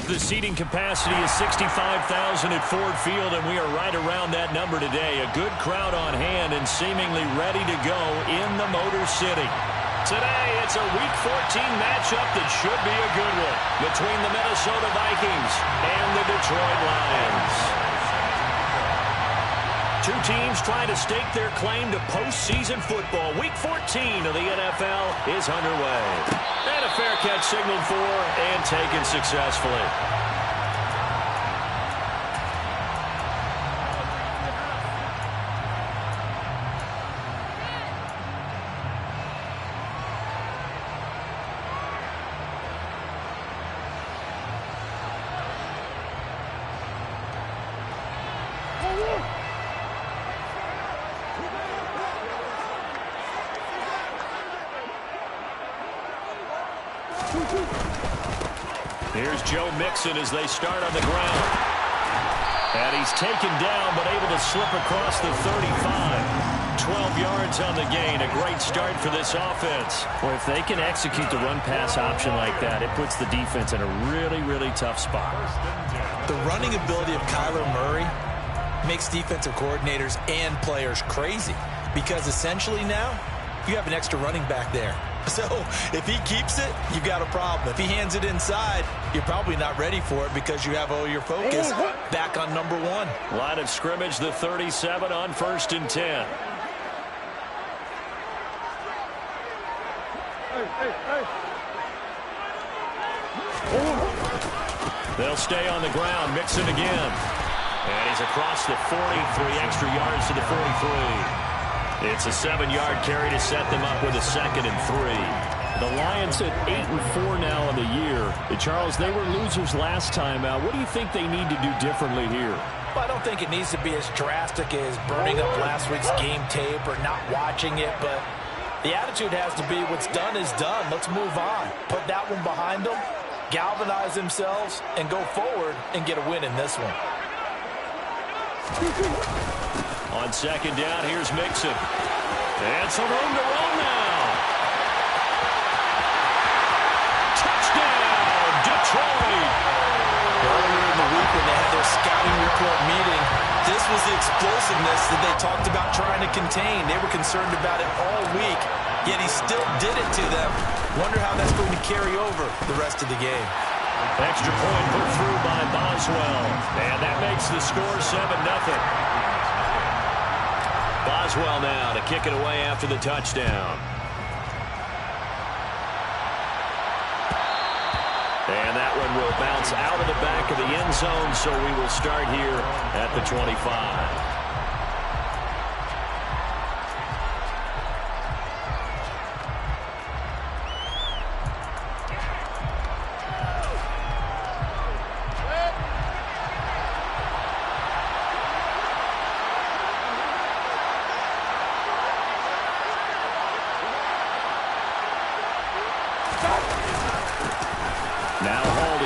The seating capacity is 65,000 at Ford Field, and we are right around that number today. A good crowd on hand and seemingly ready to go in the Motor City. Today, it's a Week 14 matchup that should be a good one between the Minnesota Vikings and the Detroit Lions. Two teams trying to stake their claim to postseason football. Week 14 of the NFL is underway. And a fair catch signaled for and taken successfully. Here's Joe Mixon as they start on the ground. And he's taken down, but able to slip across the 35. 12 yards on the gain. A great start for this offense. Well, if they can execute the run-pass option like that, it puts the defense in a really, really tough spot. The running ability of Kyler Murray makes defensive coordinators and players crazy, because essentially now you have an extra running back there. So if he keeps it, you've got a problem. If he hands it inside, you're probably not ready for it because you have all your focus back on number one. Line of scrimmage, the 37 on 1st and 10. They'll stay on the ground. Mixon again. And he's across the 40, 3 extra yards to the 43. It's a 7-yard carry to set them up with a 2nd and 3. The Lions at 8-4 now in the year. Charles, they were losers last time out. What do you think they need to do differently here? Well, I don't think it needs to be as drastic as burning up last week's game tape or not watching it, but the attitude has to be what's done is done. Let's move on. Put that one behind them, galvanize themselves, and go forward and get a win in this one. On 2nd down, here's Mixon. And some room to run now. Touchdown, Detroit. Earlier in the week when they had their scouting report meeting, this was the explosiveness that they talked about trying to contain. They were concerned about it all week, yet he still did it to them. Wonder how that's going to carry over the rest of the game. Extra point put through by Boswell. And that makes the score 7-0. Boswell now to kick it away after the touchdown. And that one will bounce out of the back of the end zone, so we will start here at the 25.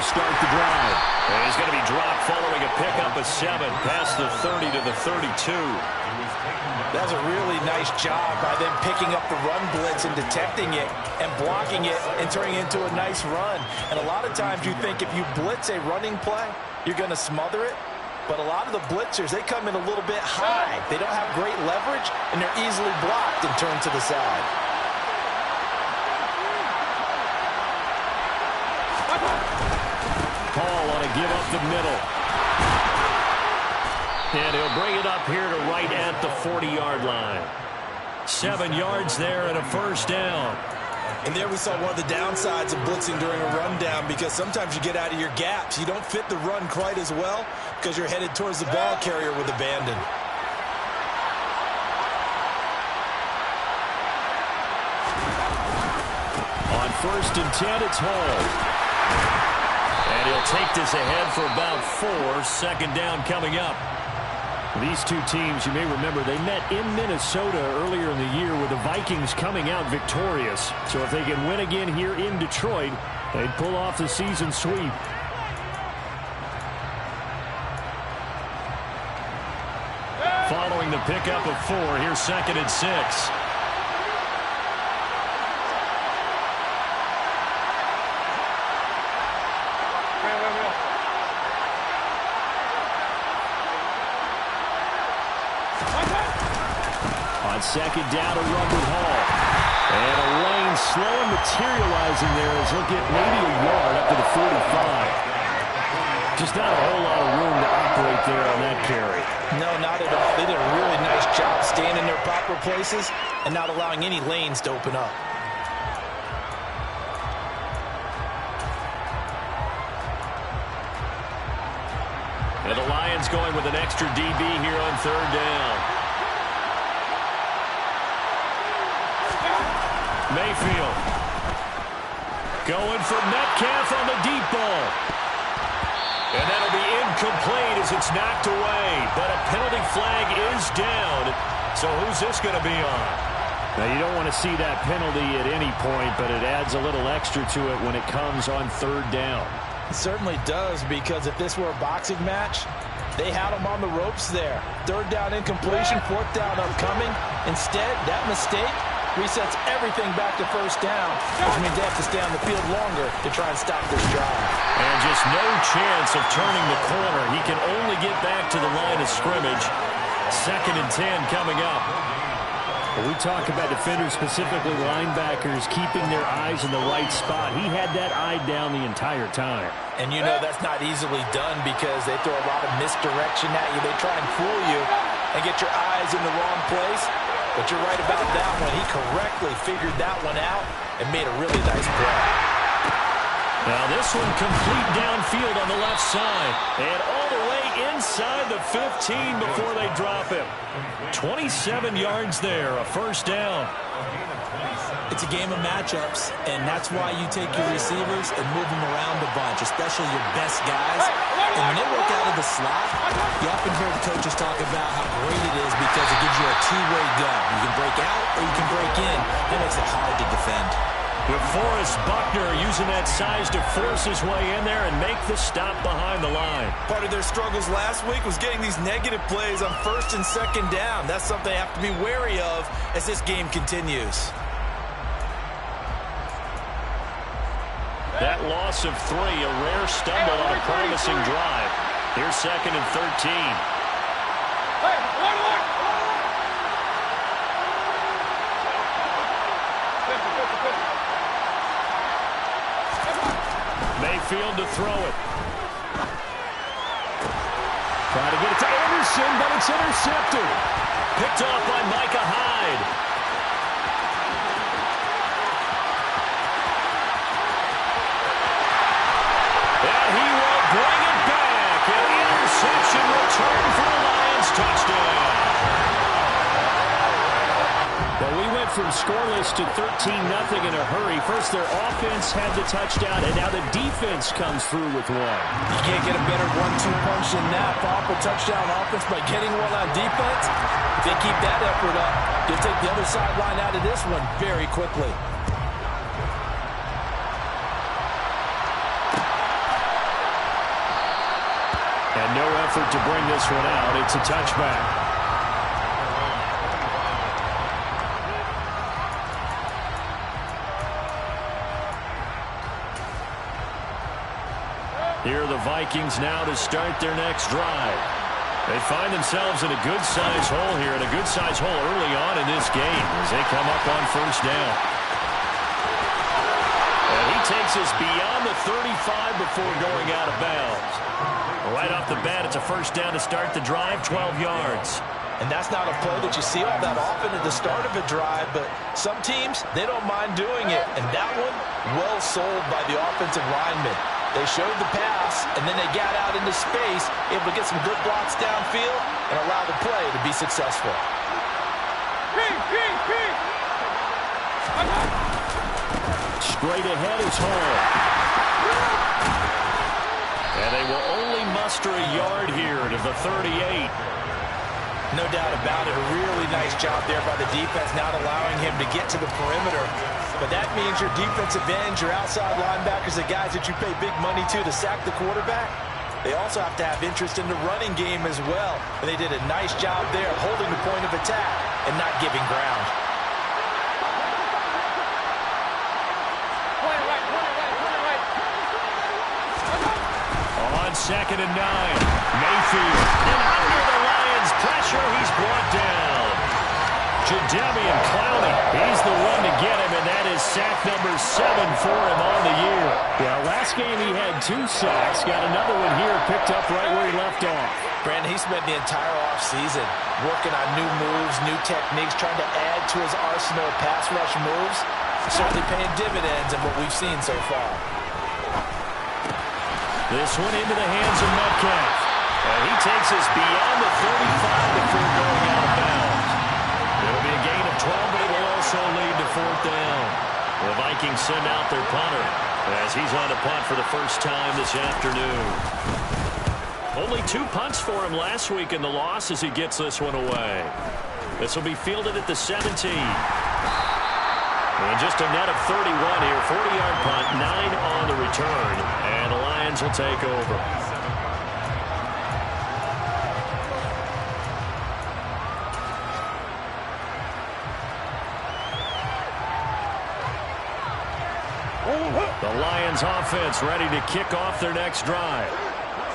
Start the drive. And he's going to be dropped following a pickup of 7 past the 30 to the 32. That's a really nice job by them picking up the run blitz and detecting it and blocking it and turning it into a nice run. And a lot of times you think if you blitz a running play, you're going to smother it. But a lot of the blitzers, they come in a little bit high. They don't have great leverage, and they're easily blocked and turned to the side. Paul on a give up the middle. And he'll bring it up here to right at the 40-yard line. 7 yards there and a first down. And there we saw one of the downsides of blitzing during a rundown, because sometimes you get out of your gaps. You don't fit the run quite as well because you're headed towards the ball carrier with abandon. On 1st and 10, it's Hall. And he'll take this ahead for about 4. 2nd down coming up. These two teams, you may remember, they met in Minnesota earlier in the year with the Vikings coming out victorious. So if they can win again here in Detroit, they'd pull off the season sweep. Following the pickup of 4, here's 2nd and 6. On second down, a run with Hall. And a lane slow and materializing there as he'll get maybe a yard up to the 45. Just not a whole lot of room to operate there on that carry. No, not at all. They did a really nice job staying in their proper places and not allowing any lanes to open up. And the Lions going with an extra DB here on third down. Mayfield going for Metcalf on the deep ball. And that'll be incomplete as it's knocked away. But a penalty flag is down. So who's this going to be on? Now, you don't want to see that penalty at any point, but it adds a little extra to it when it comes on third down. It certainly does, because if this were a boxing match, they had him on the ropes there. Third down incompletion, fourth down upcoming. Instead, that mistake resets everything back to first down, which means they have to stay on the field longer to try and stop this drive. And just no chance of turning the corner. He can only get back to the line of scrimmage. 2nd and 10 coming up. When we talk about defenders, specifically linebackers, keeping their eyes in the right spot. He had that eye down the entire time. And you know that's not easily done because they throw a lot of misdirection at you. They try and fool you and get your eyes in the wrong place. But you're right about that one. He correctly figured that one out and made a really nice play. Now this one complete downfield on the left side. And all the way inside the 15 before they drop him. 27 yards there, a first down. It's a game of matchups, and that's why you take your receivers and move them around a bunch, especially your best guys. And when they work out of the slot, you often hear the coaches talk about how great it is because it gives you a two-way go. You can break out or you can break in. That makes it hard to defend. With Forrest Buckner using that size to force his way in there and make the stop behind the line. Part of their struggles last week was getting these negative plays on first and second down. That's something they have to be wary of as this game continues. That loss of 3, a rare stumble on a promising drive. Here's 2nd and 13. Mayfield to throw it. Trying to get it to Anderson, but it's intercepted. Picked off by Micah Hyde. And he will bring it back. An interception return for the Lions touchdown. Well, we went from scoreless to 13-0 in a hurry. First, their offense had the touchdown, and now the defense comes through with one. You can't get a better 1-2 punch than that. Powerful touchdown offense by getting one on defense. If they keep that effort up, they'll take the other sideline out of this one very quickly. And no effort to bring this one out. It's a touchback. Here are the Vikings now to start their next drive. They find themselves in a good-sized hole here, and a good-sized hole early on in this game as they come up on first down. And he takes us beyond the 35 before going out of bounds. Right off the bat, it's a first down to start the drive, 12 yards. And that's not a play that you see all that often at the start of a drive, but some teams, they don't mind doing it. And that one, well sold by the offensive lineman. They showed the pass, and then they got out into space, able to get some good blocks downfield and allow the play to be successful. Straight ahead is Hall. And they will only muster a yard here to the 38. No doubt about it. A really nice job there by the defense, not allowing him to get to the perimeter. But that means your defensive ends, your outside linebackers, the guys that you pay big money to sack the quarterback, they also have to have interest in the running game as well. And they did a nice job there holding the point of attack and not giving ground. On 2nd and 9, Mayfield. And under the Lions' pressure, he's brought down. for him on the year. Yeah, last game he had 2 sacks. Got another one here picked up right where he left off. Brandon, he spent the entire offseason working on new moves, new techniques, trying to add to his arsenal of pass rush moves. Certainly paying dividends in what we've seen so far. This one into the hands of Metcalf. And he takes us beyond the 35 before going out of bounds. It'll be a gain of 12, but it will also lead to 4th down. The Vikings send out their punter as he's on to punt for the first time this afternoon. Only 2 punts for him last week in the loss as he gets this one away. This will be fielded at the 17. And just a net of 31 here. 40-yard punt, 9 on the return. And the Lions will take over. The Lions offense ready to kick off their next drive.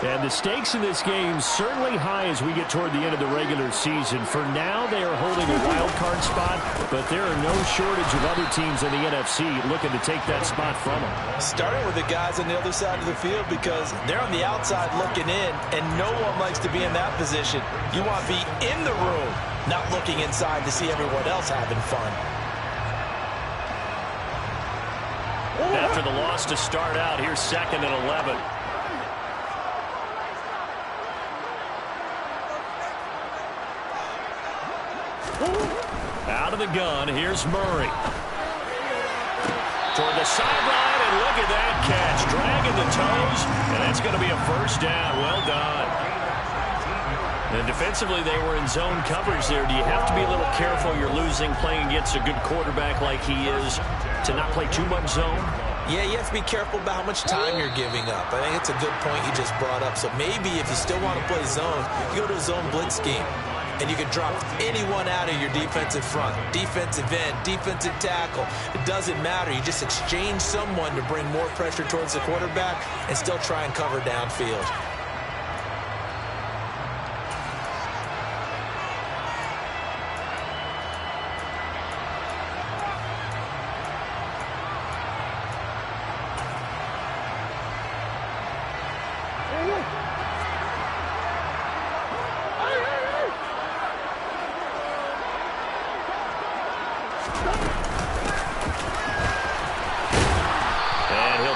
And the stakes in this game certainly high as we get toward the end of the regular season. For now, they are holding a wild card spot, but there are no shortage of other teams in the NFC looking to take that spot from them. Starting with the guys on the other side of the field because they're on the outside looking in, and no one likes to be in that position. You want to be in the room, not looking inside to see everyone else having fun. After the loss to start out, here's 2nd and 11. Out of the gun, here's Murray. Toward the sideline, and look at that catch. Dragging the toes, and that's going to be a 1st down. Well done. And defensively, they were in zone coverage there. Do you have to be a little careful? You're losing playing against a good quarterback like he is to not play too much zone? Yeah, you have to be careful about how much time you're giving up. I think it's a good point you just brought up. So maybe if you still want to play zone, you go to a zone blitz scheme. And you can drop anyone out of your defensive front. Defensive end, defensive tackle. It doesn't matter. You just exchange someone to bring more pressure towards the quarterback and still try and cover downfield.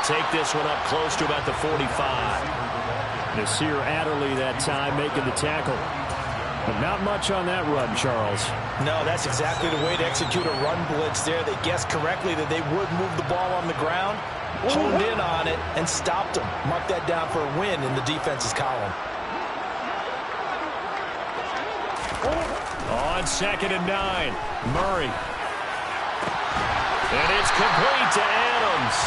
Take this one up close to about the 45. Nasir Adderley that time making the tackle. But not much on that run, Charles. No, that's exactly the way to execute a run blitz there. They guessed correctly that they would move the ball on the ground, honed in on it, and stopped them. Mark that down for a win in the defense's column. On 2nd and 9, Murray. And it's complete to Adams.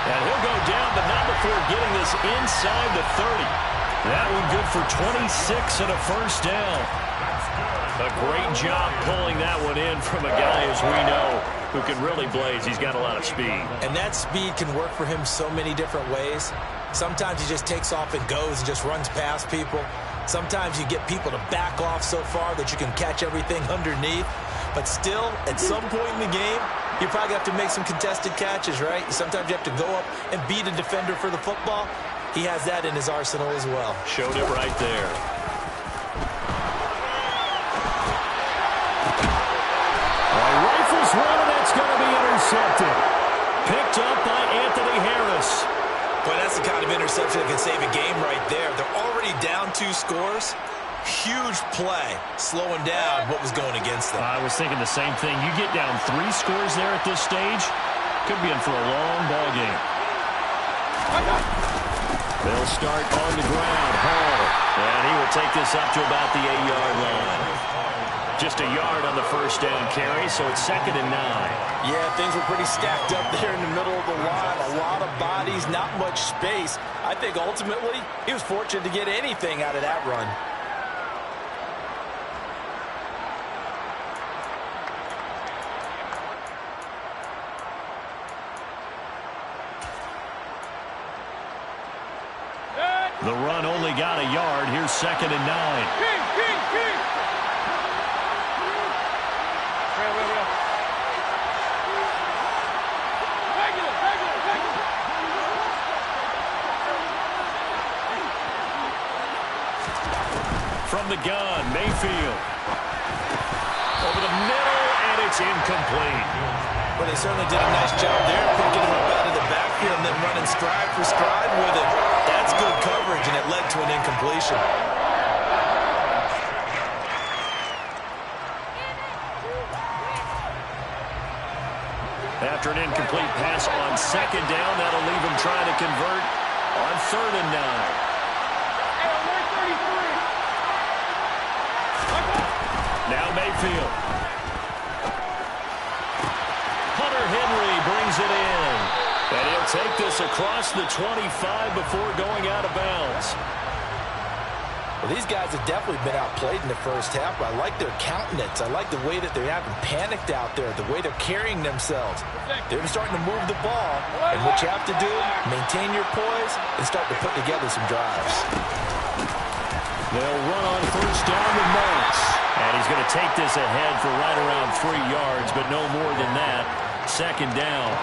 And he'll go down, but not before getting this inside the 30. That one good for 26 and a 1st down. A great job pulling that one in from a guy, as we know, who can really blaze. He's got a lot of speed. And that speed can work for him so many different ways. Sometimes he just takes off and goes and just runs past people. Sometimes you get people to back off so far that you can catch everything underneath. But still, at some point in the game, you probably have to make some contested catches, right? Sometimes you have to go up and beat a defender for the football. He has that in his arsenal as well. Showed it right there. Rifles one, and that's going to be intercepted. Picked up by Anthony Harris. Boy, that's the kind of interception that can save a game right there. They're already down 2 scores. Huge play, slowing down what was going against them. I was thinking the same thing. You get down 3 scores there at this stage, could be in for a long ball game. They'll start on the ground. Hall. And he will take this up to about the 8-yard line. Just a yard on the 1st down carry, so it's 2nd and 9. Yeah, things were pretty stacked up there in the middle of the line. A lot of bodies, not much space. I think ultimately he was fortunate to get anything out of that run. The run only got a yard. Here's 2nd and 9. Over the middle, and it's incomplete. Well, they certainly did a nice job there, picking him up out of the backfield and then running stride for stride with it. That's good coverage, and it led to an incompletion. After an incomplete pass on second down, that'll leave him trying to convert on 3rd and 9. Now Mayfield. Henry brings it in. And he'll take this across the 25 before going out of bounds. Well, these guys have definitely been outplayed in the first half, but I like their countenance. I like the way that they haven't panicked out there, the way they're carrying themselves. They're starting to move the ball, and what you have to do, maintain your poise and start to put together some drives. They'll run on 1st down with Moss. And he's going to take this ahead for right around 3 yards, but no more than that. 2nd down.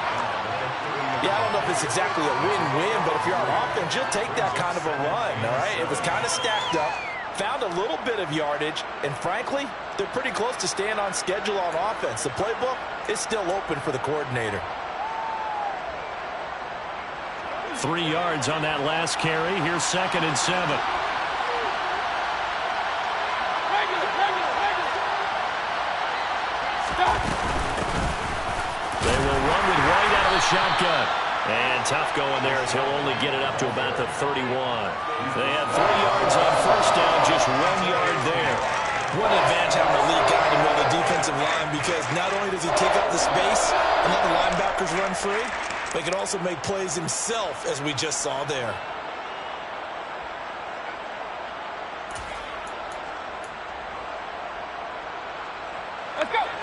Yeah, I don't know if it's exactly a win-win, but if you're on offense, you'll take that kind of a run, all right? It was kind of stacked up, found a little bit of yardage, and frankly, they're pretty close to staying on schedule on offense. The playbook is still open for the coordinator. 3 yards on that last carry. Here's 2nd and 7. They will run with White out of the shotgun. And tough going there as he'll only get it up to about the 31. They have 3 yards on 1st down, just 1 yard there. What an advantage having a lead guy to know the defensive line, because not only does he take up the space and let the linebackers run free, but he can also make plays himself, as we just saw there.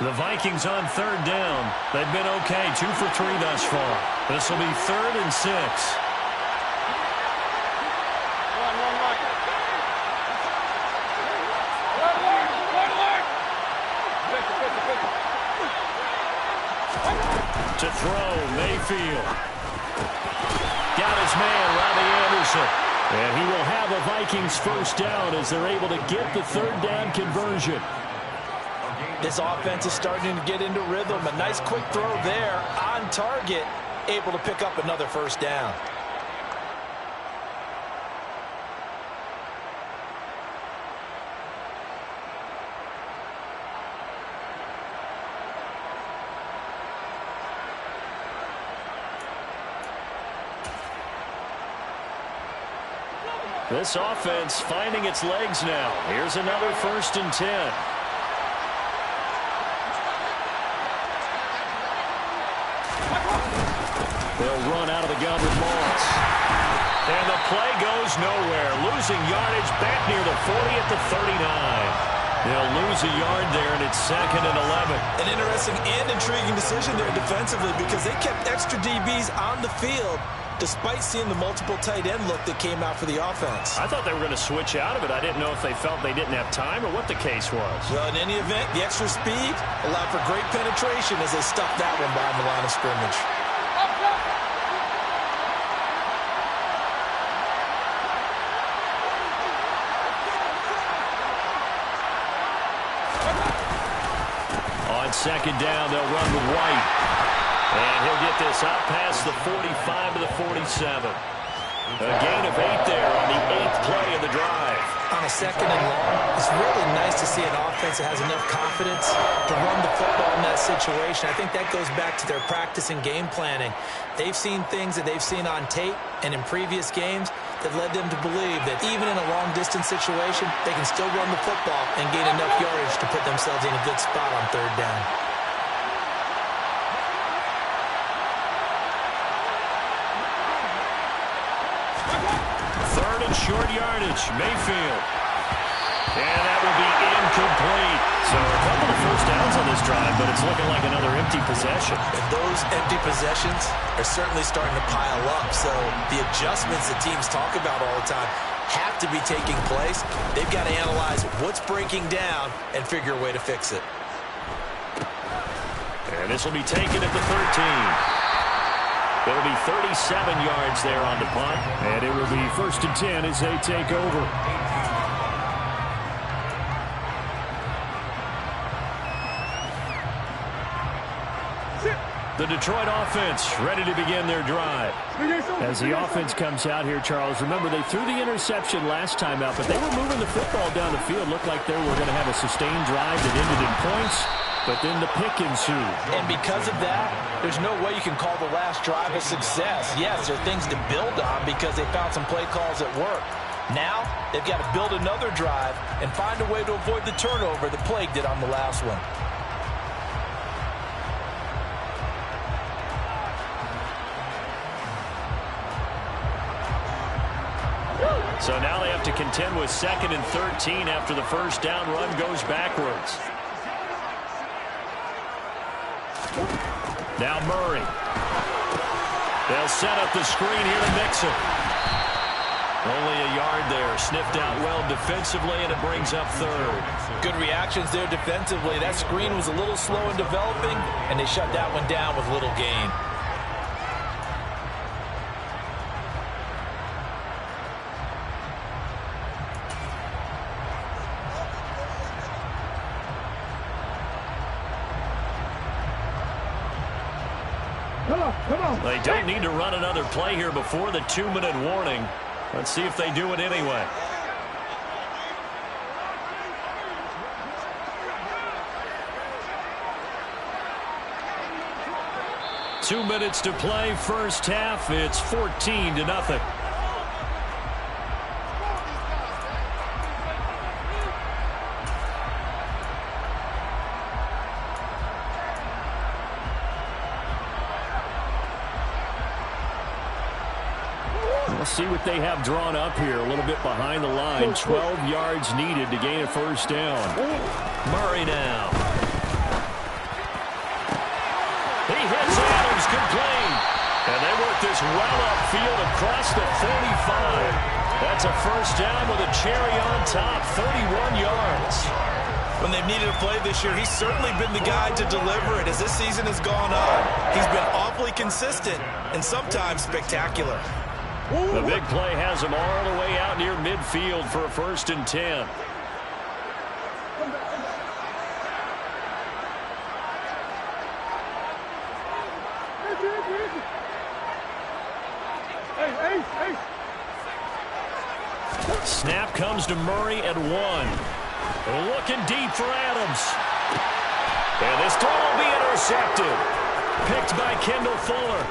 The Vikings on 3rd down. They've been okay, 2 for 3 thus far. This will be 3rd and 6. To throw, Mayfield. Got his man, Robbie Anderson. And he will have a Vikings 1st down as they're able to get the 3rd down conversion. This offense is starting to get into rhythm. A nice quick throw there on target, able to pick up another 1st down. This offense finding its legs now. Here's another 1st and 10. They'll run out of the gun with Moss. And the play goes nowhere. Losing yardage back near the 40 at the 39. They'll lose a yard there, and it's 2nd and 11. An interesting and intriguing decision there defensively, because they kept extra DBs on the field despite seeing the multiple tight end look that came out for the offense. I thought they were going to switch out of it. I didn't know if they felt they didn't have time or what the case was. Well, in any event, the extra speed allowed for great penetration as they stuffed that one behind the line of scrimmage. On 2nd down, they'll run with White. And he'll get this out past the 45 to the 47. A gain of 8 there on the 8th play of the drive. On a 2nd and long, it's really nice to see an offense that has enough confidence to run the football in that situation. I think that goes back to their practice and game planning. They've seen things that they've seen on tape and in previous games that led them to believe that even in a long-distance situation, they can still run the football and gain enough yardage to put themselves in a good spot on 3rd down. Short yardage, Mayfield. And that will be incomplete. So a couple of 1st downs on this drive, but it's looking like another empty possession. And those empty possessions are certainly starting to pile up. So the adjustments that teams talk about all the time have to be taking place. They've got to analyze what's breaking down and figure a way to fix it. And this will be taken at the 13. It'll be 37 yards there on the punt. And it will be 1st and 10 as they take over. The Detroit offense ready to begin their drive. As the offense comes out here, Charles, remember they threw the interception last time out, but they were moving the football down the field. Looked like they were going to have a sustained drive that ended in points, but then the pick ensued. And because of that, there's no way you can call the last drive a success. Yes, there are things to build on because they found some play calls at work. Now, they've got to build another drive and find a way to avoid the turnover that plagued it on the last one. So now they have to contend with 2nd and 13 after the first down run goes backwards. Now Murray. They'll set up the screen here to Mixon. Only a yard there. Sniffed out well defensively, and it brings up 3rd. Good reactions there defensively. That screen was a little slow in developing, and they shut that one down with little gain. They don't need to run another play here before the 2-minute warning. Let's see if they do it anyway. Two minutes to play, first half. It's 14-0. We'll see what they have drawn up here. A little bit behind the line. 12 yards needed to gain a first down. Murray now. He hits Adams, complete. And they work this well upfield across the 45. That's a first down with a cherry on top, 31 yards. When they've needed a play this year, he's certainly been the guy to deliver it. As this season has gone on, he's been awfully consistent and sometimes spectacular. The big play has him all the way out near midfield for a 1st and 10. Snap comes to Murray at 1. Looking deep for Adams. And this throw will be intercepted. Picked by Kendall Fuller.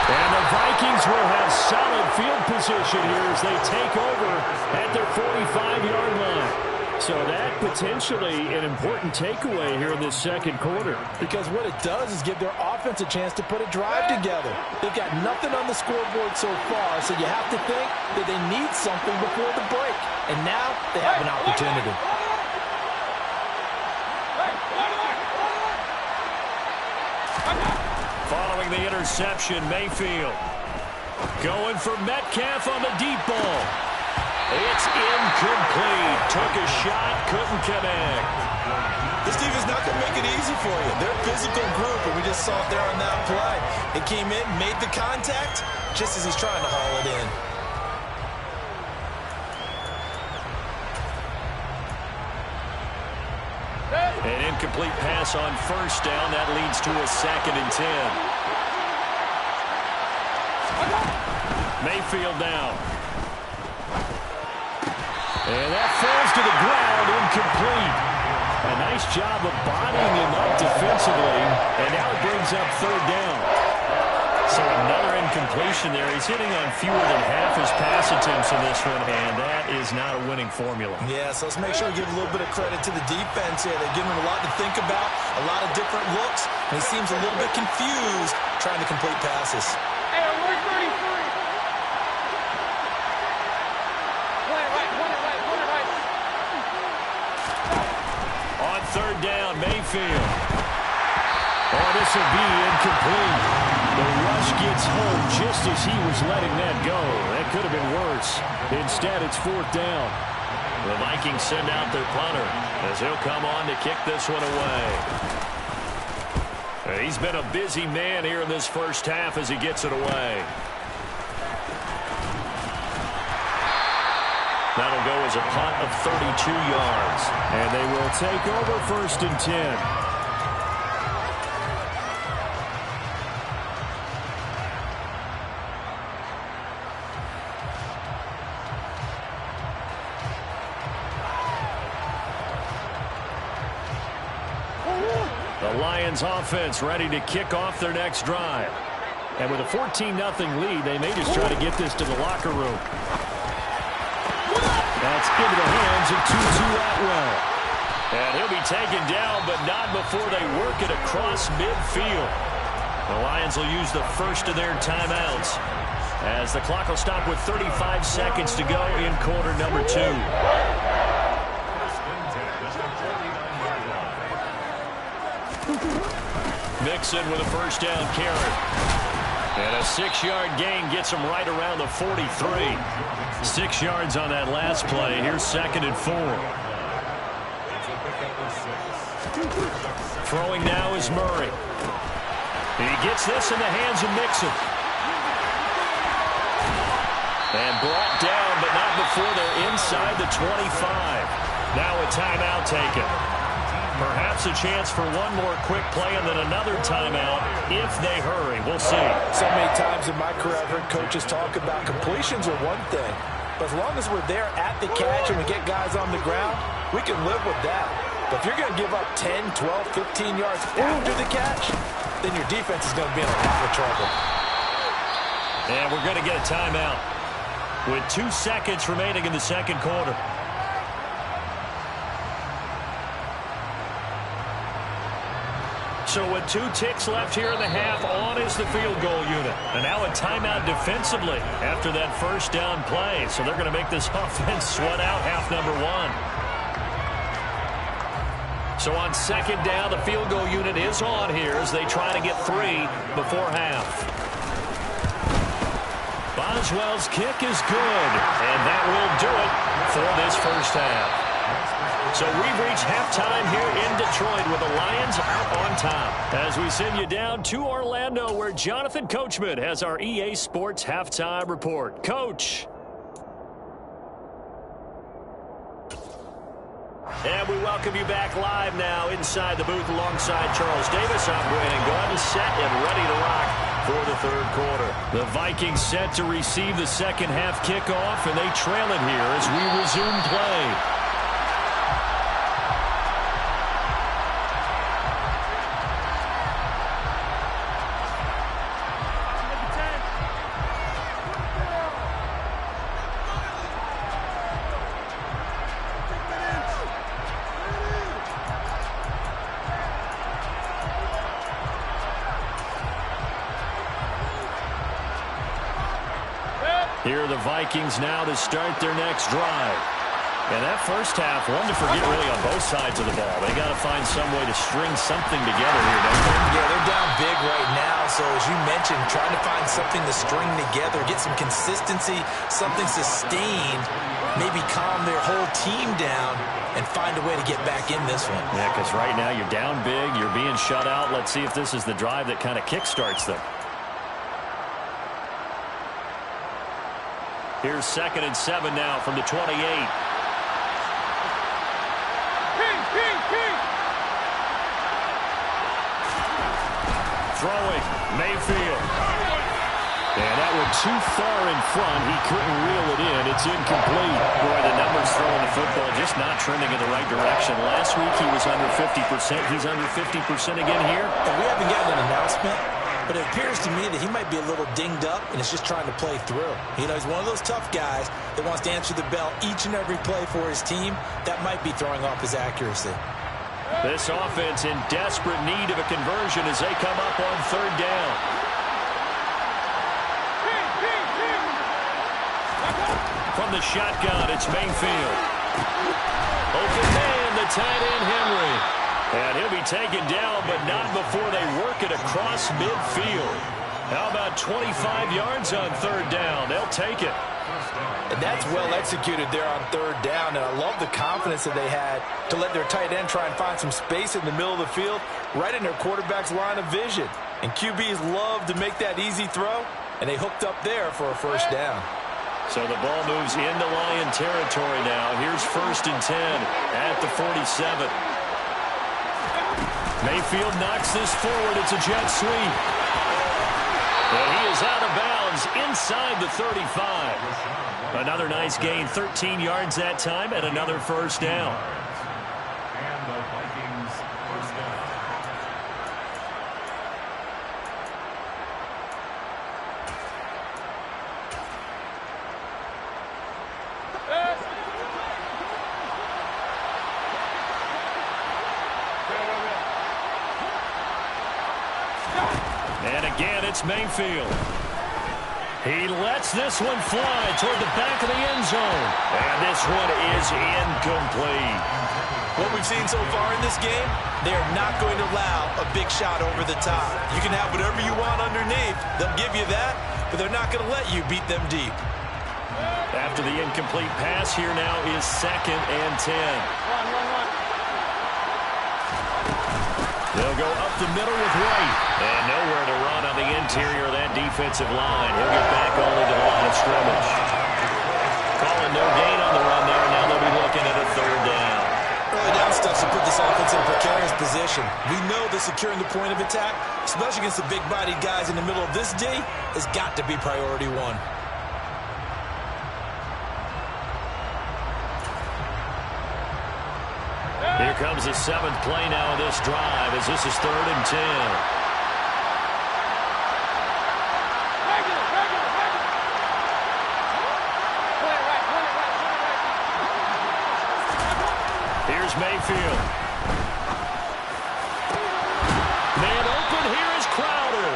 And the Vikings will have solid field position here as they take over at their 45-yard line. So that potentially an important takeaway here in this second quarter. Because what it does is give their offense a chance to put a drive together. They've got nothing on the scoreboard so far, so you have to think that they need something before the break. And now they have an opportunity. Following the interception, Mayfield going for Metcalf on the deep ball. It's incomplete. Took a shot, couldn't connect. This defense not going to make it easy for you. They're a physical group, and we just saw it there on that play. It came in, made the contact, just as he's trying to haul it in. An incomplete pass on first down. That leads to a 2nd and 10. Mayfield now. And that falls to the ground, incomplete. A nice job of bodying him up defensively, and now it brings up 3rd down. So another incompletion there. He's hitting on fewer than half his pass attempts in this one, and that is not a winning formula. Yeah, so let's make sure we give a little bit of credit to the defense here. They're giving him a lot to think about, a lot of different looks, and he seems a little bit confused trying to complete passes. On 3rd down, Mayfield. Oh, this will be incomplete. The rush gets home just as he was letting that go. That could have been worse. Instead, it's 4th down. The Vikings send out their punter as he'll come on to kick this one away. He's been a busy man here in this first half as he gets it away. That'll go as a punt of 32 yards. And they will take over 1st and 10. The Lions offense ready to kick off their next drive. And with a 14-0 lead, they may just try to get this to the locker room. That's into the hands of Tutu Atwell. And he'll be taken down, but not before they work it across midfield. The Lions will use the first of their timeouts, as the clock will stop with 35 seconds to go in quarter number 2. Mixon with a first down carry. And a 6-yard gain gets him right around the 43. 6 yards on that last play. Here's 2nd and 4. Throwing now is Murray. He gets this in the hands of Mixon. And brought down, but not before they're inside the 25. Now a timeout taken. Perhaps a chance for one more quick play and then another timeout if they hurry. We'll see. So many times in my career I've heard coaches talk about completions are one thing, but as long as we're there at the catch and we get guys on the ground, we can live with that. But if you're going to give up 10, 12, 15 yards after the catch, then your defense is going to be in a lot of trouble. And we're going to get a timeout with 2 seconds remaining in the second quarter. So with 2 ticks left here in the half, on is the field goal unit. And now a timeout defensively after that first down play. So they're going to make this offense sweat out half number 1. So on second down, the field goal unit is on here as they try to get 3 before half. Boswell's kick is good, and that will do it for this first half. So we've reached halftime here in Detroit with the Lions out on top. As we send you down to Orlando, where Jonathan Coachman has our EA Sports Halftime Report. Coach. And we welcome you back live now inside the booth alongside Charles Davis. I'm Brandon Gordon, set and ready to rock for the third quarter. The Vikings set to receive the second half kickoff, and they trail it here as we resume play. Here are the Vikings now to start their next drive. And that first half, one to forget really on both sides of the ball. They got to find some way to string something together here, don't they? Yeah, they're down big right now. So as you mentioned, trying to find something to string together, get some consistency, something sustained, maybe calm their whole team down and find a way to get back in this one. Yeah, because right now you're down big, you're being shut out. Let's see if this is the drive that kind of kickstarts them. Here's 2nd and 7 now from the 28. Throwing, Mayfield. And that one too far in front. He couldn't reel it in. It's incomplete. Boy, the numbers throwing the football just not trending in the right direction. Last week he was under 50%. He's under 50% again here. And we haven't gotten an announcement, but it appears to me that he might be a little dinged up and is just trying to play through. You know, he's one of those tough guys that wants to answer the bell each and every play for his team. That might be throwing off his accuracy. This offense in desperate need of a conversion as they come up on third down. From the shotgun, it's Mayfield. Open man, the tight end, Henry. And he'll be taken down, but not before they work it across midfield. How about 25 yards on third down? They'll take it. And that's well executed there on third down, and I love the confidence that they had to let their tight end try and find some space in the middle of the field, right in their quarterback's line of vision. And QBs love to make that easy throw, and they hooked up there for a first down. So the ball moves into Lion territory now. Here's 1st and 10 at the 47. Mayfield knocks this forward. It's a jet sweep. And he is out of bounds inside the 35. Another nice gain, 13 yards that time, and another first down. And again, it's Mayfield. He lets this one fly toward the back of the end zone. And this one is incomplete. What we've seen so far in this game, they are not going to allow a big shot over the top. You can have whatever you want underneath. They'll give you that, but they're not going to let you beat them deep. After the incomplete pass, here now is 2nd and 10. They'll go up the middle with White. And nowhere to run on the interior of that defensive line. He'll get back only to the line of scrimmage. Calling no gain on the run there. Now they'll be looking at a 3rd down. Early down stuff to put this offense in a precarious position. We know that securing the point of attack, especially against the big-bodied guys in the middle of this D, has got to be priority 1. Here comes the 7th play now of this drive as this is 3rd and 10. Here's Mayfield. Man open, here is Crowder.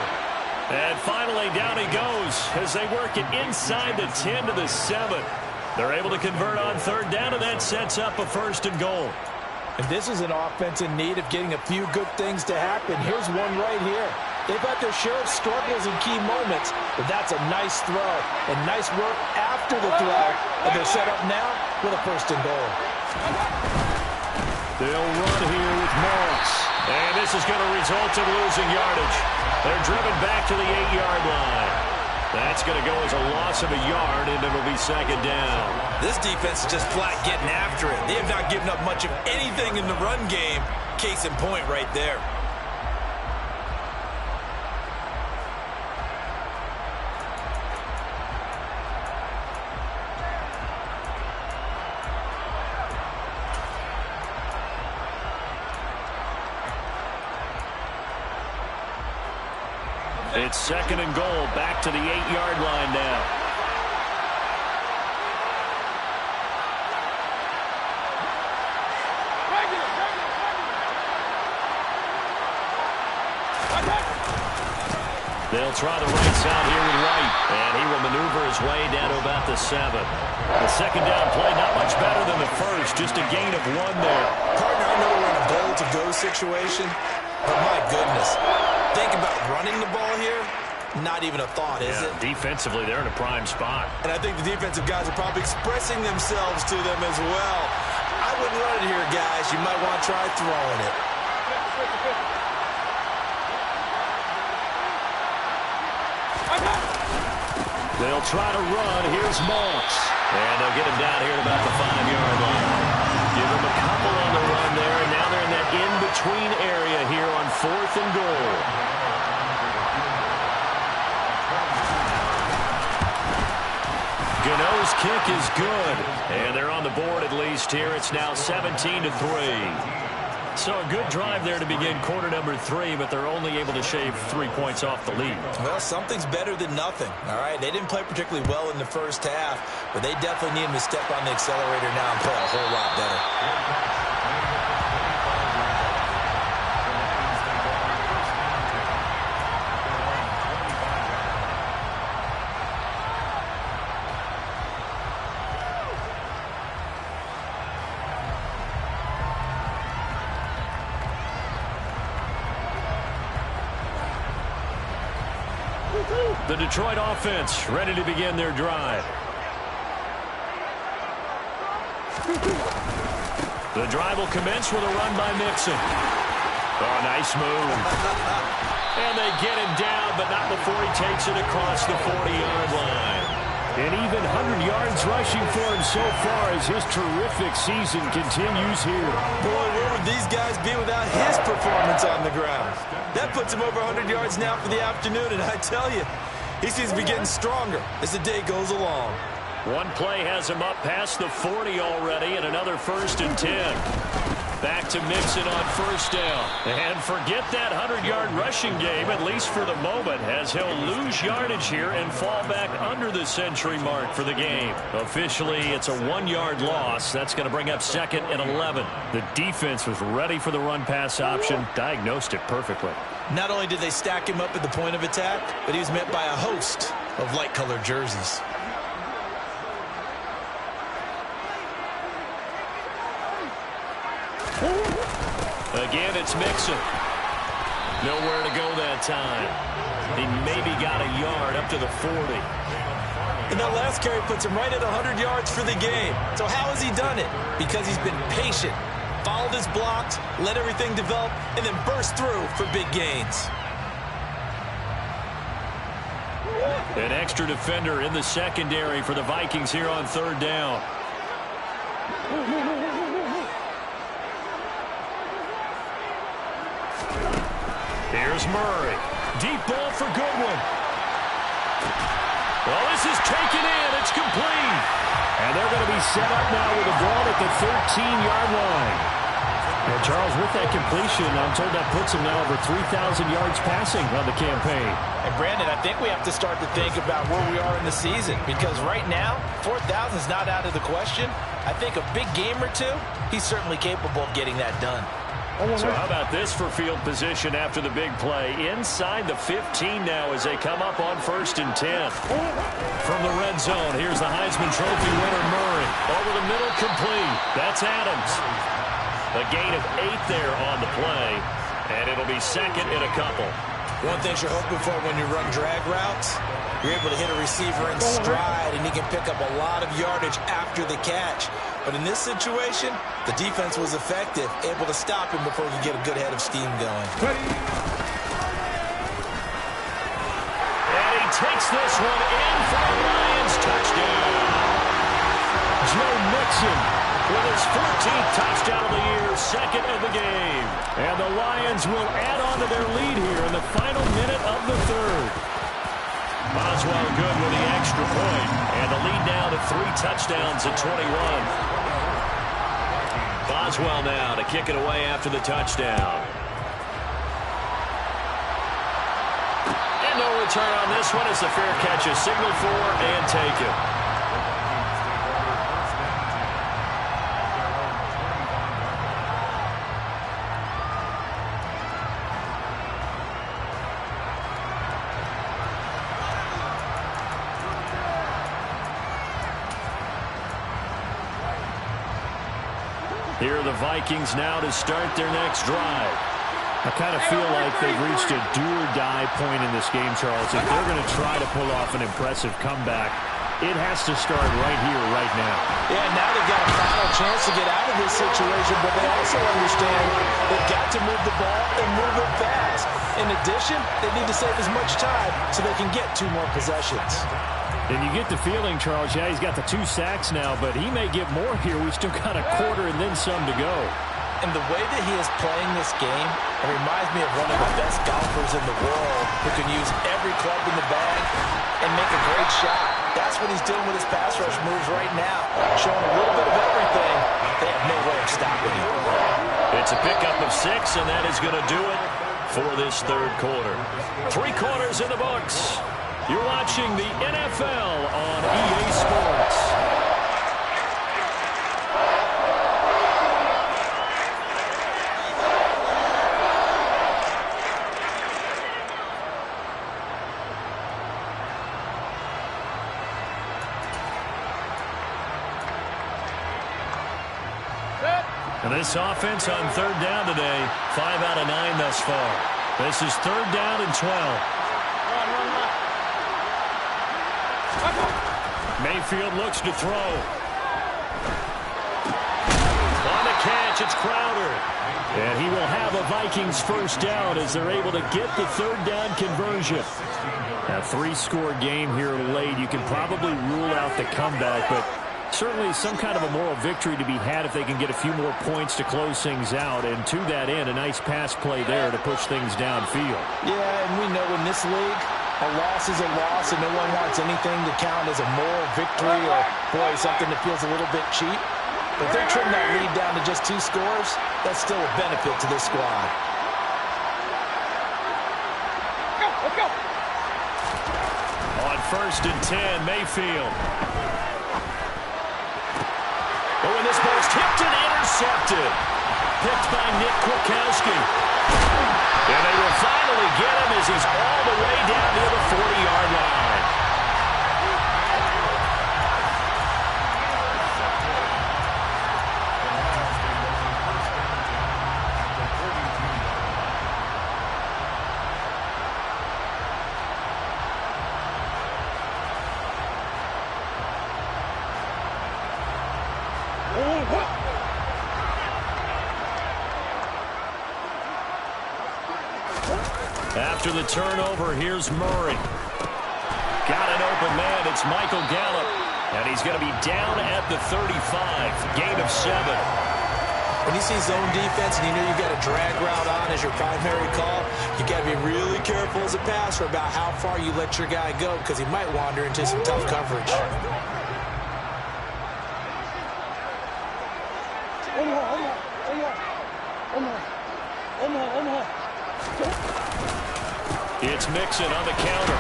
And finally down he goes as they work it inside the 10 to the 7. They're able to convert on 3rd down, and that sets up a 1st and goal. And this is an offense in need of getting a few good things to happen. Here's one right here. They've had their share of struggles in key moments, but that's a nice throw and nice work after the throw. And they're set up now with a 1st and goal. They'll run here with Moss. And this is going to result in losing yardage. They're driven back to the 8-yard line. That's going to go as a loss of a yard, and it'll be 2nd down. This defense is just flat getting after it. They have not given up much of anything in the run game. Case in point right there. It's 2nd and goal, back to the 8-yard line now. They'll try the right side here with White, and he will maneuver his way down to about the 7. The 2nd down play, not much better than the first, just a gain of 1 there. Partner, I know we're in a goal-to-go situation, but my goodness, think about running the ball here. Not even a thought, is it? Defensively, they're in a prime spot. And I think the defensive guys are probably expressing themselves to them as well. I wouldn't run it here, guys. You might want to try throwing it. They'll try to run. Here's Moss. And they'll get him down here at about the 5-yard line. Give him a couple on the run there, and now they're in that in-between area here on 4th and goal. Gano's kick is good. And they're on the board at least here. It's now 17-3. So a good drive there to begin quarter number 3, but they're only able to shave 3 points off the lead. Well, something's better than nothing, all right? They didn't play particularly well in the first half, but they definitely need them to step on the accelerator now and play a whole lot better. The Detroit offense ready to begin their drive. The drive will commence with a run by Mixon. Oh, nice move. And they get him down, but not before he takes it across the 40-yard line. And even 100 yards rushing for him so far as his terrific season continues here. Boy, where would these guys be without his performance on the ground? That puts him over 100 yards now for the afternoon, and I tell you, he seems to be getting stronger as the day goes along. One play has him up past the 40 already, and another 1st and 10. Back to Mixon on 1st down. And forget that 100-yard rushing game, at least for the moment, as he'll lose yardage here and fall back under the century mark for the game. Officially, it's a 1-yard loss. That's going to bring up 2nd and 11. The defense was ready for the run-pass option, diagnosed it perfectly. Not only did they stack him up at the point of attack, but he was met by a host of light-colored jerseys. Again, it's Mixon. Nowhere to go that time. He maybe got a yard up to the 40. And that last carry puts him right at 100 yards for the game. So how has he done it? Because he's been patient, followed his blocks, let everything develop, and then burst through for big gains. An extra defender in the secondary for the Vikings here on third down. Here's Murray. Deep ball for Goodwin. Well, this is taken in. It's complete. And they're going to be set up now with the ball at the 13-yard line. And Charles, with that completion, I'm told that puts him now over 3,000 yards passing on the campaign. And Brandon, I think we have to start to think about where we are in the season, because right now, 4,000 is not out of the question. I think a big game or two, he's certainly capable of getting that done. So how about this for field position after the big play? Inside the 15 now as they come up on 1st and 10. From the red zone, here's the Heisman Trophy winner Murray. Over the middle, complete. That's Adams. A gain of 8 there on the play, and it'll be second in a couple. One thing you're hoping for when you run drag routes, you're able to hit a receiver in stride, and he can pick up a lot of yardage after the catch. But in this situation, the defense was effective, able to stop him before he could get a good head of steam going. And he takes this one in for the Lions touchdown. Joe Mixon with his 14th touchdown of the year, second of the game. And the Lions will add on to their lead here in the final minute of the third. Boswell good with the extra point, and the lead now to 3 touchdowns at 21. Boswell now to kick it away after the touchdown. And no return on this one. It's a fair catch, a signal for and taken. Here are the Vikings now to start their next drive. I kind of feel like they've reached a do-or-die point in this game, Charles. If they're going to try to pull off an impressive comeback, it has to start right here, right now. Yeah, now they've got a final chance to get out of this situation, but they also understand they've got to move the ball and move it fast. In addition, they need to save as much time so they can get 2 more possessions. And you get the feeling, Charles, yeah, he's got the 2 sacks now, but he may get more here. We've still got a quarter and then some to go. And the way that he is playing this game, it reminds me of one of the best golfers in the world who can use every club in the bag and make a great shot. That's what he's doing with his pass rush moves right now, showing a little bit of everything. They have no way of stopping him. It's a pickup of 6, and that is going to do it for this third quarter. 3 quarters in the books. You're watching the NFL on EA Sports. And this offense on third down today, 5 out of 9 thus far. This is third down and 12. Mayfield looks to throw. On the catch, it's Crowder. And he will have a Vikings first down as they're able to get the third down conversion. A 3-score game here late. You can probably rule out the comeback, but certainly some kind of a moral victory to be had if they can get a few more points to close things out. And to that end, a nice pass play there to push things downfield. Yeah, and we know in this league, a loss is a loss, and no one wants anything to count as a moral victory or, boy, something that feels a little bit cheap. But if they trim that lead down to just 2 scores, that's still a benefit to this squad. Let's go. On 1st and 10, Mayfield. Oh, and this ball's tipped and intercepted. Picked by Nick Kwiatkowski. And they will finally get him as he's all the way down near the 40-yard line. After the turnover, here's Murray. Got an open man. It's Michael Gallup. And he's going to be down at the 35. Gain of 7. When you see zone defense and you know you've got a drag route on as your primary call, you got to be really careful as a passer about how far you let your guy go because he might wander into some tough coverage. It's Mixon on the counter.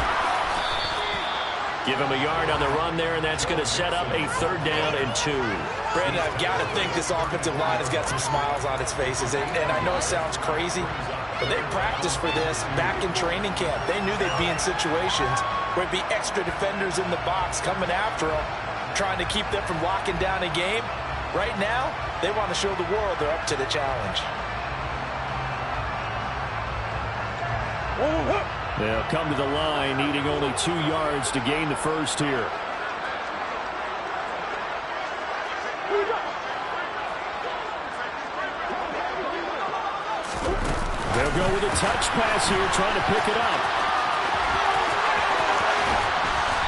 Give him a yard on the run there, and that's going to set up a 3rd down and 2. Brandon, I've got to think this offensive line has got some smiles on its faces. And I know it sounds crazy, but they practiced for this back in training camp. They knew they'd be in situations where it'd be extra defenders in the box coming after them, trying to keep them from locking down a game. Right now, they want to show the world they're up to the challenge. They'll come to the line, needing only 2 yards to gain the first here. They'll go with a touch pass here, trying to pick it up.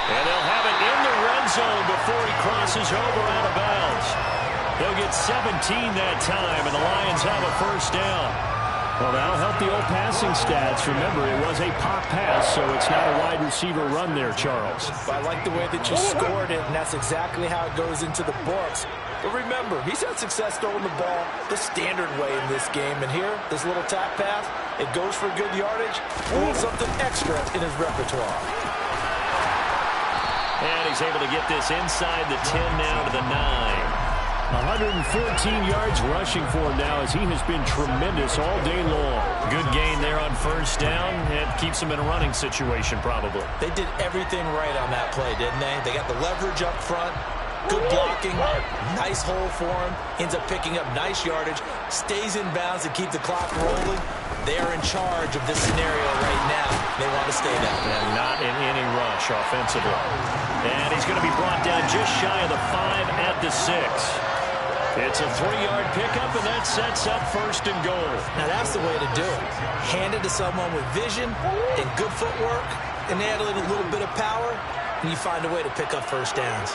And they'll have it in the red zone before he crosses over out of bounds. They'll get 17 that time, and the Lions have a 1st down. Well, that'll help the old passing stats. Remember, it was a pop pass, so it's not a wide receiver run there, Charles. I like the way that you scored it, and that's exactly how it goes into the books. But remember, he's had success throwing the ball the standard way in this game. And here, this little tap pass, it goes for good yardage, a little something extra in his repertoire. And he's able to get this inside the 10 now to the 9. 114 yards rushing for him now as he has been tremendous all day long. Good gain there on 1st down. It keeps him in a running situation probably. They did everything right on that play, didn't they? They got the leverage up front, good blocking, nice hole for him, ends up picking up nice yardage, stays in bounds to keep the clock rolling. They are in charge of this scenario right now. They want to stay that way. And not in any rush offensively. And he's going to be brought down just shy of the 5 at the 6. It's a 3-yard pickup, and that sets up 1st and goal. Now, that's the way to do it. Hand it to someone with vision and good footwork, and add a little bit of power, and you find a way to pick up 1st downs.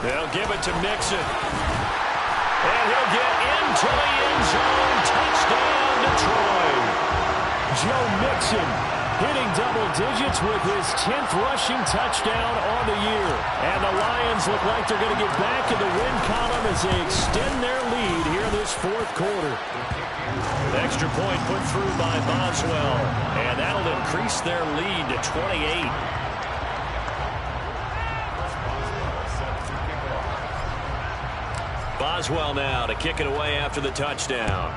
They'll give it to Mixon. And he'll get into the end zone. Touchdown, Detroit. Joe Mixon hitting double digits with his 10th rushing touchdown on the year. And the Lions look like they're going to get back in the win column as they extend their lead here this 4th quarter. Extra point put through by Boswell. And that'll increase their lead to 28. Boswell now to kick it away after the touchdown.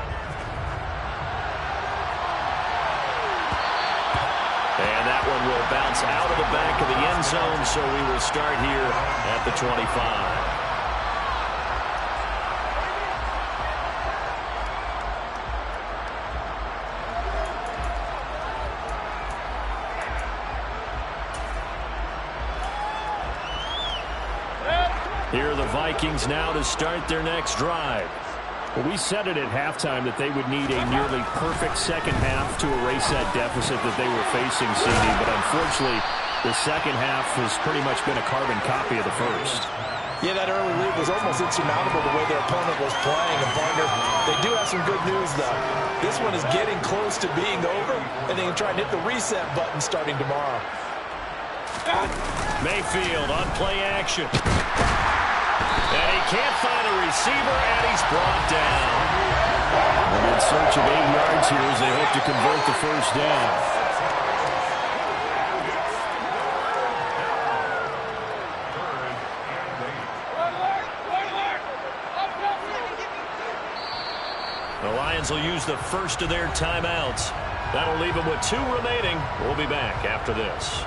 And that one will bounce out of the back of the end zone, so we will start here at the 25. Here are the Vikings now to start their next drive. Well, we said it at halftime that they would need a nearly perfect second half to erase that deficit that they were facing, CD. But unfortunately, the second half has pretty much been a carbon copy of the first. Yeah, that early lead was almost insurmountable the way their opponent was playing. And, partner, they do have some good news, though. This one is getting close to being over, and they can try and hit the reset button starting tomorrow. Mayfield on play action. And he can't find a receiver, and he's brought down. And in search of 8 yards here as they hope to convert the 1st down. The Lions will use the first of their timeouts. That'll leave them with 2 remaining. We'll be back after this.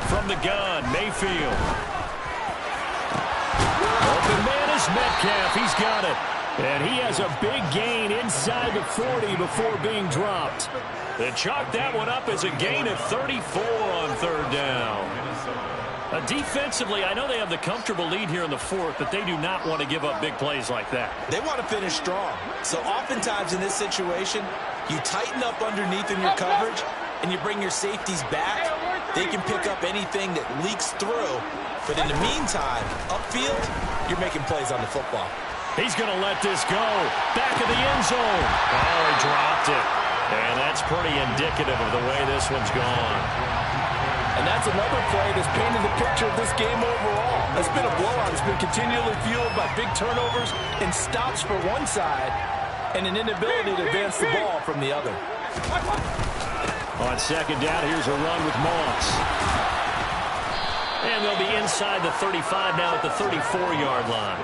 From the gun, Mayfield. Open man is Metcalf. He's got it. And he has a big gain inside the 40 before being dropped. They chalk that one up as a gain of 34 on 3rd down. Defensively, I know they have the comfortable lead here in the 4th, but they do not want to give up big plays like that. They want to finish strong. So oftentimes in this situation, you tighten up underneath in your coverage, and you bring your safeties back. They can pick up anything that leaks through. But in the meantime, upfield, you're making plays on the football. He's going to let this go. Back of the end zone. Oh, he dropped it. And that's pretty indicative of the way this one's gone. And that's another play that's painted the picture of this game overall. It's been a blowout. It's been continually fueled by big turnovers and stops for one side and an inability to advance the ball from the other. On 2nd down, here's a run with Moss. And they'll be inside the 35 now at the 34-yard line.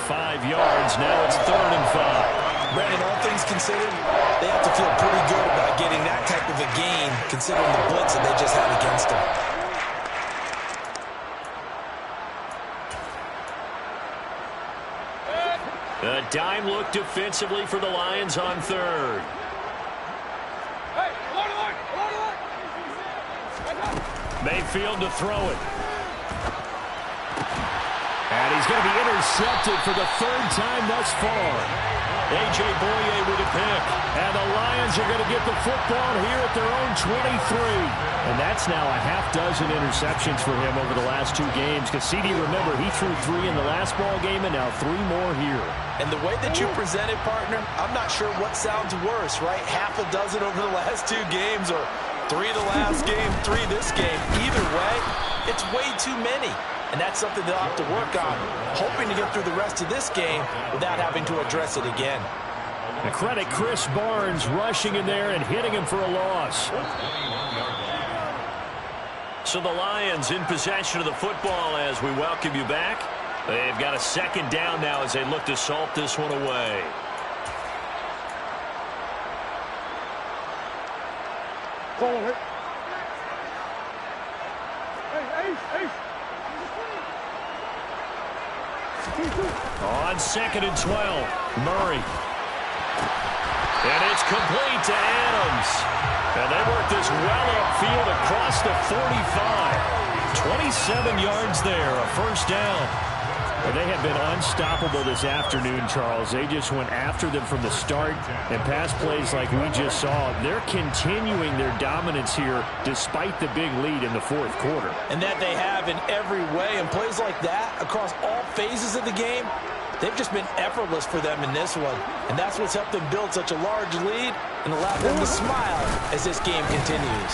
5 yards, now it's 3rd and 5. Brandon, all things considered, they have to feel pretty good about getting that type of a gain, considering the blitz that they just had against them. A dime look defensively for the Lions on 3rd. Mayfield to throw it. And he's going to be intercepted for the 3rd time thus far. A.J. Boye with a pick. And the Lions are going to get the football here at their own 23. And that's now a half dozen interceptions for him over the last 2 games. Because CD, remember, he threw 3 in the last ball game and now 3 more here. And the way that you presented, partner, I'm not sure what sounds worse, right? Half a dozen over the last 2 games or 3 the last game, 3 this game. Either way, it's way too many. And that's something they'll have to work on, hoping to get through the rest of this game without having to address it again. And credit Chris Barnes rushing in there and hitting him for a loss. So the Lions in possession of the football as we welcome you back. They've got a 2nd down now as they look to salt this one away. On 2nd and 12, Murray. And it's complete to Adams. And they work this well upfield across the 45. 27 yards there, a 1st down. Well, they have been unstoppable this afternoon, Charles. They just went after them from the start. And pass plays like we just saw, they're continuing their dominance here despite the big lead in the 4th quarter. And that they have in every way. And plays like that across all phases of the game, they've just been effortless for them in this one. And that's what's helped them build such a large lead and allowed them to smile as this game continues.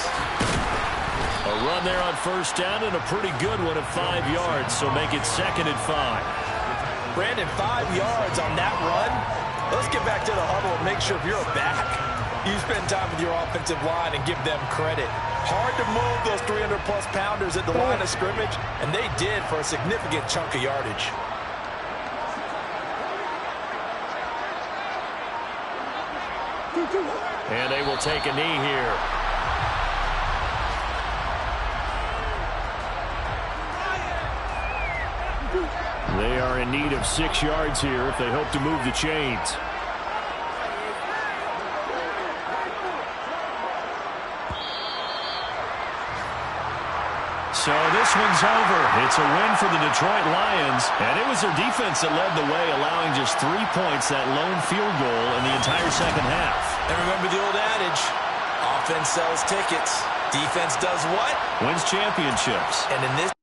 A run there on 1st down and a pretty good one at 5 yards, so make it 2nd and 5. Brandon, 5 yards on that run. Let's get back to the huddle and make sure if you're back, you spend time with your offensive line and give them credit. Hard to move those 300-plus pounders at the line of scrimmage, and they did for a significant chunk of yardage. And they will take a knee here. They are in need of 6 yards here if they hope to move the chains. So this one's over. It's a win for the Detroit Lions, and it was their defense that led the way, allowing just 3 points, that lone field goal in the entire 2nd half. And remember the old adage, offense sells tickets. Defense does what? Wins championships. And in this